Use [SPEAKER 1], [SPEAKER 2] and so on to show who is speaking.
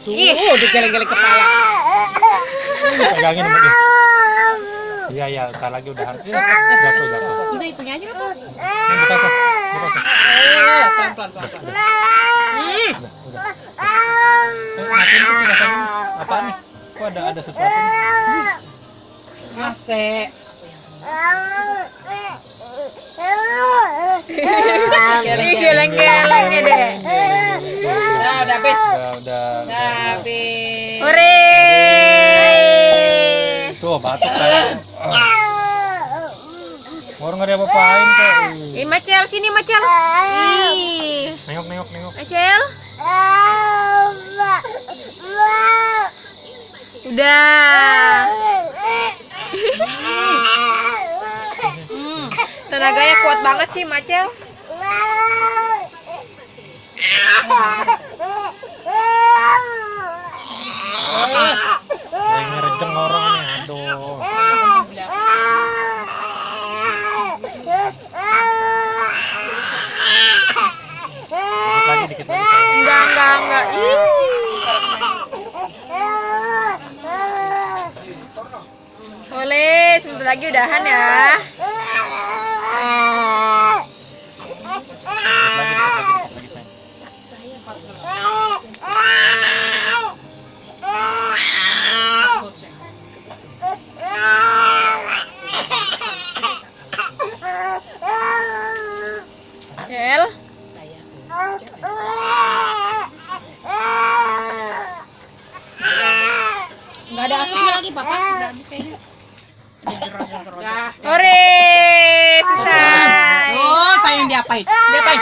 [SPEAKER 1] digeleng-geleng kepala.
[SPEAKER 2] Pegangin sama dia. Iya ya, entar lagi udahan. Jatuh.
[SPEAKER 1] Ini itunya aja apa?
[SPEAKER 2] Buka tuh.
[SPEAKER 1] Pelan-pelan.
[SPEAKER 2] Udah. Matiin tuh kilasan. Apaan nih? Kok ada sesuatu nih?
[SPEAKER 1] AC.
[SPEAKER 3] Geleng-gelengnya deh.
[SPEAKER 1] Udah habis.
[SPEAKER 2] Udah.
[SPEAKER 1] Habis.
[SPEAKER 3] Hore.
[SPEAKER 2] Tuh, batuk kan. Orang nggak ada apa-apain kok.
[SPEAKER 3] Ih, Macel, sini Macel. Ih,
[SPEAKER 2] Nengok.
[SPEAKER 3] Macel. Udah. Tenaganya kuat banget sih Macel.
[SPEAKER 2] Ngerejeng orang nih, aduh. Dikit lagi.
[SPEAKER 3] Enggak. Ih. Boleh, sebentar lagi udahan ya.
[SPEAKER 2] Dikit lagi.
[SPEAKER 3] Cel.
[SPEAKER 1] Enggak ada asapnya lagi, Papa. Udah habis kayaknya.
[SPEAKER 3] Hore, selesai.
[SPEAKER 1] Oh, saya yang diapain? Diapain.